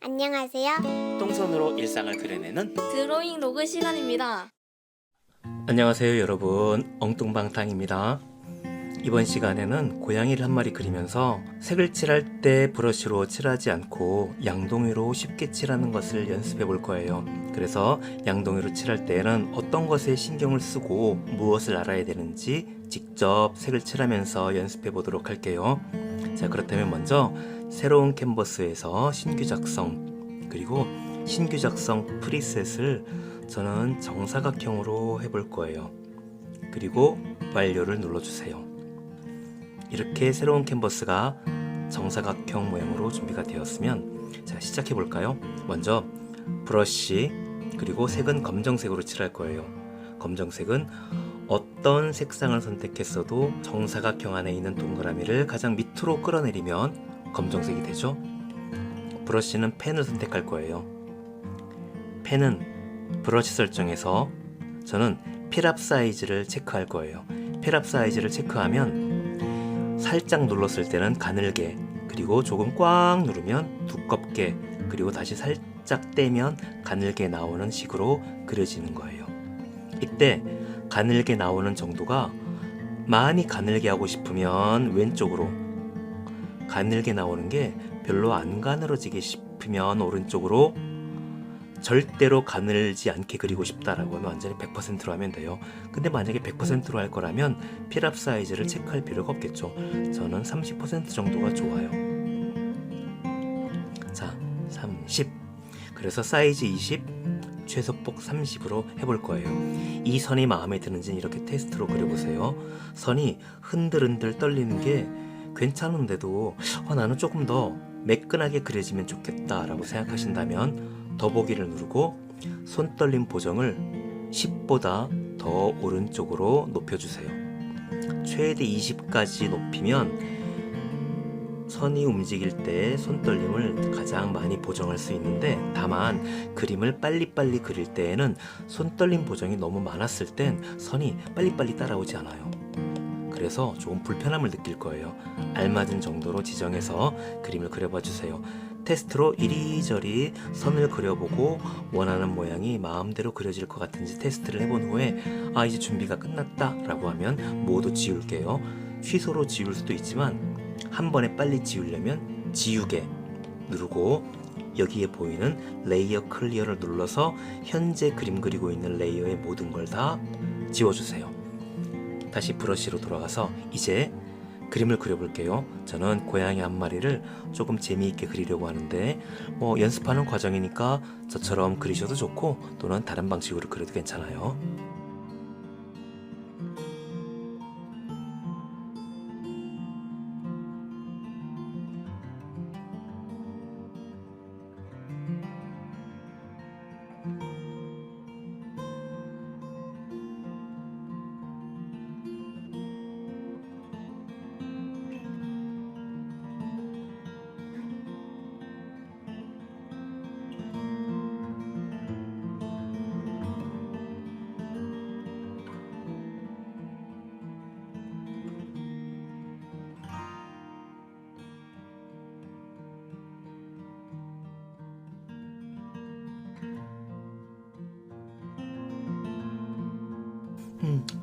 안녕하세요. 똥손으로 일상을 그려내는 드로잉 로그 시간입니다. 안녕하세요 여러분, 엉뚱방탕입니다. 이번 시간에는 고양이를 한 마리 그리면서 색을 칠할 때 브러쉬로 칠하지 않고 양동이로 쉽게 칠하는 것을 연습해 볼 거예요. 그래서 양동이로 칠할 때에는 어떤 것에 신경을 쓰고 무엇을 알아야 되는지 직접 색을 칠하면서 연습해 보도록 할게요. 자, 그렇다면 먼저 새로운 캔버스에서 신규 작성, 그리고 신규 작성 프리셋을 저는 정사각형으로 해볼 거예요. 그리고 완료를 눌러주세요. 이렇게 새로운 캔버스가 정사각형 모양으로 준비가 되었으면 자, 시작해 볼까요? 먼저 브러쉬, 그리고 색은 검정색으로 칠할 거예요. 검정색은 어떤 색상을 선택했어도 정사각형 안에 있는 동그라미를 가장 밑으로 끌어내리면 검정색이 되죠. 브러쉬는 펜을 선택할 거예요. 펜은 브러쉬 설정에서 저는 필압 사이즈를 체크할 거예요. 필압 사이즈를 체크하면 살짝 눌렀을 때는 가늘게, 그리고 조금 꽉 누르면 두껍게, 그리고 다시 살짝 떼면 가늘게 나오는 식으로 그려지는 거예요. 이때 가늘게 나오는 정도가 많이 가늘게 하고 싶으면 왼쪽으로, 가늘게 나오는 게 별로 안 가늘어지게 싶으면 오른쪽으로, 절대로 가늘지 않게 그리고 싶다라고 하면 완전히 100%로 하면 돼요. 근데 만약에 100%로 할 거라면 필압 사이즈를 체크할 필요가 없겠죠. 저는 30% 정도가 좋아요. 자, 30. 그래서 사이즈 20, 최소폭 30으로 해볼 거예요. 이 선이 마음에 드는지는 이렇게 테스트로 그려보세요. 선이 흔들흔들 떨리는 게 괜찮은데도 나는 조금 더 매끈하게 그려지면 좋겠다 라고 생각하신다면 더보기를 누르고 손떨림 보정을 10보다 더 오른쪽으로 높여주세요. 최대 20까지 높이면 선이 움직일 때 손떨림을 가장 많이 보정할 수 있는데, 다만 그림을 빨리빨리 그릴 때에는 손떨림 보정이 너무 많았을 땐 선이 빨리빨리 따라오지 않아요. 그래서 조금 불편함을 느낄 거예요. 알맞은 정도로 지정해서 그림을 그려봐 주세요. 테스트로 이리저리 선을 그려보고 원하는 모양이 마음대로 그려질 것 같은지 테스트를 해본 후에 이제 준비가 끝났다 라고 하면 모두 지울게요. 취소로 지울 수도 있지만 한 번에 빨리 지우려면 지우개 누르고 여기에 보이는 레이어 클리어를 눌러서 현재 그림 그리고 있는 레이어의 모든 걸 다 지워주세요. 다시 브러쉬로 돌아가서 이제 그림을 그려볼게요. 저는 고양이 한 마리를 조금 재미있게 그리려고 하는데 연습하는 과정이니까 저처럼 그리셔도 좋고 또는 다른 방식으로 그려도 괜찮아요.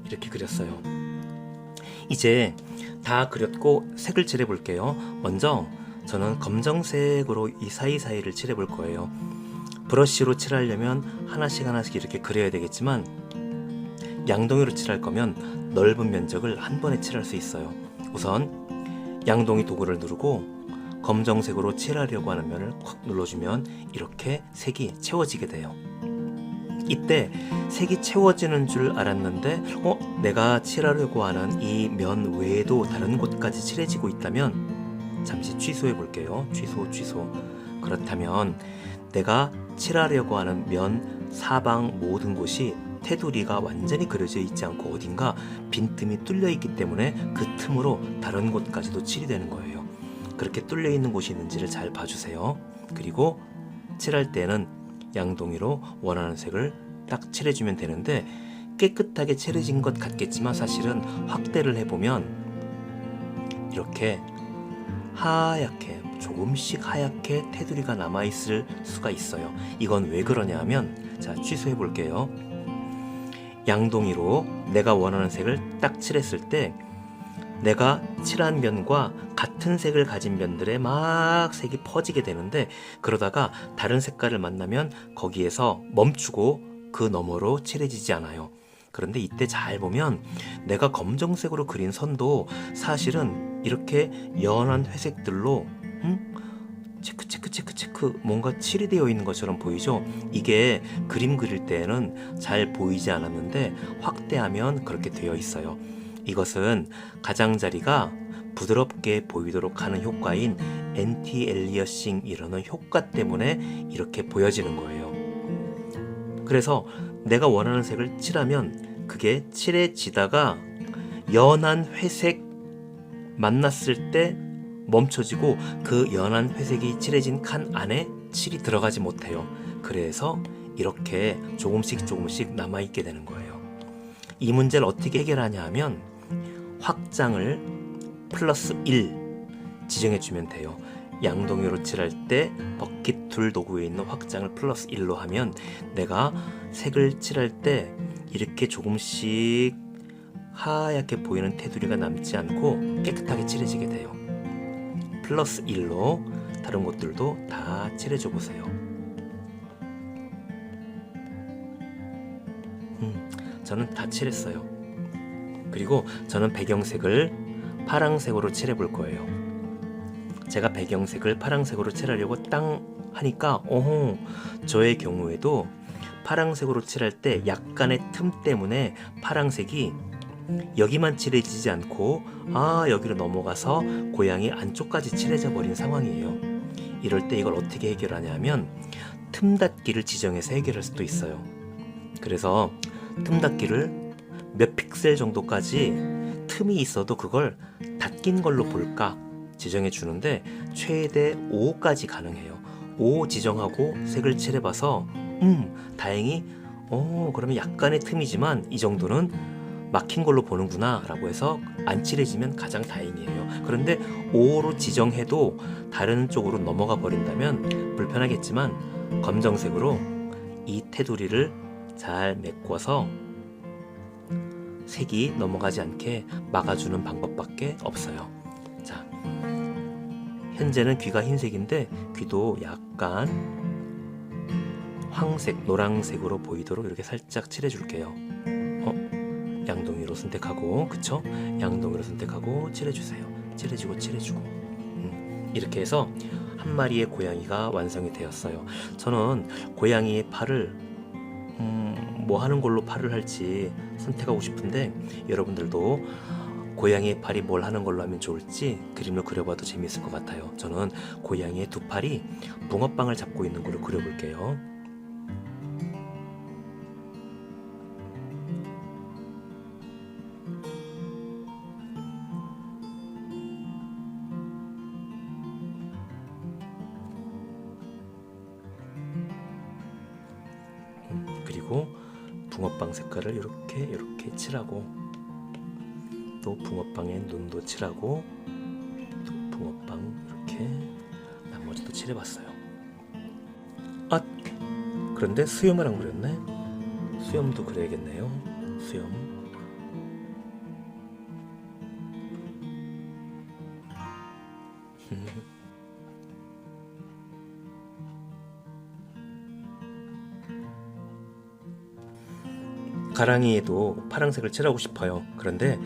이렇게 그렸어요. 이제 다 그렸고 색을 칠해 볼게요. 먼저 저는 검정색으로 이 사이사이를 칠해 볼 거예요. 브러쉬로 칠하려면 하나씩 하나씩 이렇게 그려야 되겠지만 양동이로 칠할 거면 넓은 면적을 한 번에 칠할 수 있어요. 우선 양동이 도구를 누르고 검정색으로 칠하려고 하는 면을 콱 눌러주면 이렇게 색이 채워지게 돼요. 이때 색이 채워지는 줄 알았는데 내가 칠하려고 하는 이 면 외에도 다른 곳까지 칠해지고 있다면 잠시 취소해 볼게요. 취소. 그렇다면 내가 칠하려고 하는 면 사방 모든 곳이 테두리가 완전히 그려져 있지 않고 어딘가 빈틈이 뚫려 있기 때문에 그 틈으로 다른 곳까지도 칠이 되는 거예요. 그렇게 뚫려 있는 곳이 있는지를 잘 봐주세요. 그리고 칠할 때는 양동이로 원하는 색을 딱 칠해주면 되는데, 깨끗하게 칠해진 것 같겠지만 사실은 확대를 해보면 이렇게 하얗게 조금씩 하얗게 테두리가 남아있을 수가 있어요. 이건 왜 그러냐 하면, 자, 취소해 볼게요. 양동이로 내가 원하는 색을 딱 칠했을 때 내가 칠한 면과 같은 색을 가진 면들에 막 색이 퍼지게 되는데, 그러다가 다른 색깔을 만나면 거기에서 멈추고 그 너머로 칠해지지 않아요. 그런데 이때 잘 보면 내가 검정색으로 그린 선도 사실은 이렇게 연한 회색들로 체크 뭔가 칠이 되어 있는 것처럼 보이죠? 이게 그림 그릴 때에는 잘 보이지 않았는데 확대하면 그렇게 되어 있어요. 이것은 가장자리가 부드럽게 보이도록 하는 효과인 엔티 엘리어싱이라는 효과 때문에 이렇게 보여지는 거예요. 그래서 내가 원하는 색을 칠하면 그게 칠해지다가 연한 회색 만났을 때 멈춰지고 그 연한 회색이 칠해진 칸 안에 칠이 들어가지 못해요. 그래서 이렇게 조금씩 남아있게 되는 거예요. 이 문제를 어떻게 해결하냐 하면 확장을 플러스 1 지정해주면 돼요. 양동이로 칠할 때 버킷 툴 도구에 있는 확장을 플러스 1로 하면 내가 색을 칠할 때 이렇게 조금씩 하얗게 보이는 테두리가 남지 않고 깨끗하게 칠해지게 돼요. 플러스 1로 다른 곳들도 다 칠해줘 보세요. 저는 다 칠했어요. 그리고 저는 배경색을 파랑색으로 칠해 볼 거예요. 제가 배경색을 파랑색으로 칠하려고 땅 하니까 저의 경우에도 파랑색으로 칠할 때 약간의 틈 때문에 파랑색이 여기만 칠해지지 않고 여기로 넘어가서 고양이 안쪽까지 칠해져 버린 상황이에요. 이럴 때 이걸 어떻게 해결하냐 하면 틈 닫기를 지정해서 해결할 수도 있어요. 그래서 틈 닫기를 몇 픽셀 정도까지 틈이 있어도 그걸 닫긴 걸로 볼까 지정해 주는데 최대 5까지 가능해요. 5 지정하고 색을 칠해봐서 다행히 그러면 약간의 틈이지만 이 정도는 막힌 걸로 보는구나 라고 해서 안 칠해지면 가장 다행이에요. 그런데 5로 지정해도 다른 쪽으로 넘어가 버린다면 불편하겠지만 검정색으로 이 테두리를 잘 메꿔서 색이 넘어가지 않게 막아주는 방법밖에 없어요. 자, 현재는 귀가 흰색인데 귀도 약간 황색, 노란색으로 보이도록 이렇게 살짝 칠해줄게요. 양동이로 선택하고, 그쵸? 양동이로 선택하고 칠해주세요. 칠해주고 이렇게 해서 한 마리의 고양이가 완성이 되었어요. 저는 고양이의 팔을 뭐 하는 걸로 팔을 할지 선택하고 싶은데 여러분들도 고양이의 팔이 뭘 하는 걸로 하면 좋을지 그림을 그려봐도 재미있을 것 같아요. 저는 고양이의 두 팔이 붕어빵을 잡고 있는 걸로 그려볼게요. 그리고 붕어빵 색깔을 이렇게 칠하고, 또 붕어빵에 눈도 칠하고, 또 붕어빵 이렇게 나머지도 칠해봤어요. 그런데 수염을 안 그렸네. 수염도 그려야겠네요. 수염. 가랑이에도 파란색을 칠하고 싶어요. 그런데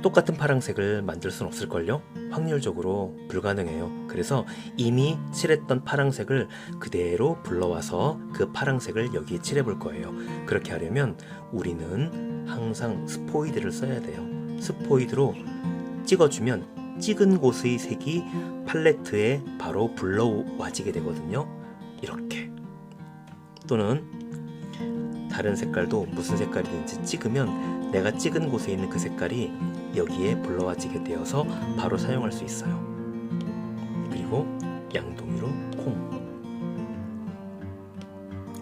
똑같은 파란색을 만들 수는 없을걸요? 확률적으로 불가능해요. 그래서 이미 칠했던 파란색을 그대로 불러와서 그 파란색을 여기에 칠해볼 거예요. 그렇게 하려면 우리는 항상 스포이드를 써야 돼요. 스포이드로 찍어주면 찍은 곳의 색이 팔레트에 바로 불러와지게 되거든요. 이렇게. 또는 다른 색깔도 무슨 색깔이든지 찍으면 내가 찍은 곳에 있는 그 색깔이 여기에 불러와지게 되어서 바로 사용할 수 있어요. 그리고 양동이로 콩.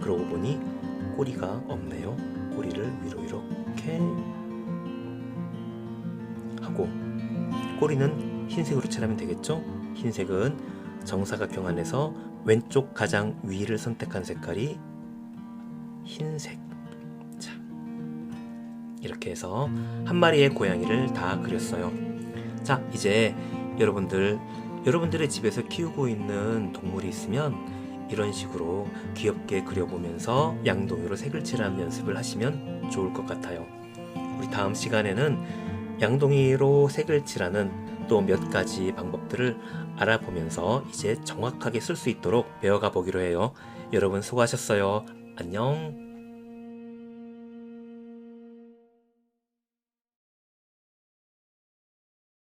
그러고 보니 꼬리가 없네요. 꼬리를 위로 이렇게 하고, 꼬리는 흰색으로 칠하면 되겠죠? 흰색은 정사각형 안에서 왼쪽 가장 위를 선택한 색깔이 흰색. 자, 이렇게 해서 한 마리의 고양이를 다 그렸어요. 자, 이제 여러분들의 집에서 키우고 있는 동물이 있으면 이런 식으로 귀엽게 그려보면서 양동이로 색을 칠하는 연습을 하시면 좋을 것 같아요. 우리 다음 시간에는 양동이로 색을 칠하는 또 몇 가지 방법들을 알아보면서 이제 정확하게 쓸 수 있도록 배워가 보기로 해요. 여러분 수고하셨어요. 안녕.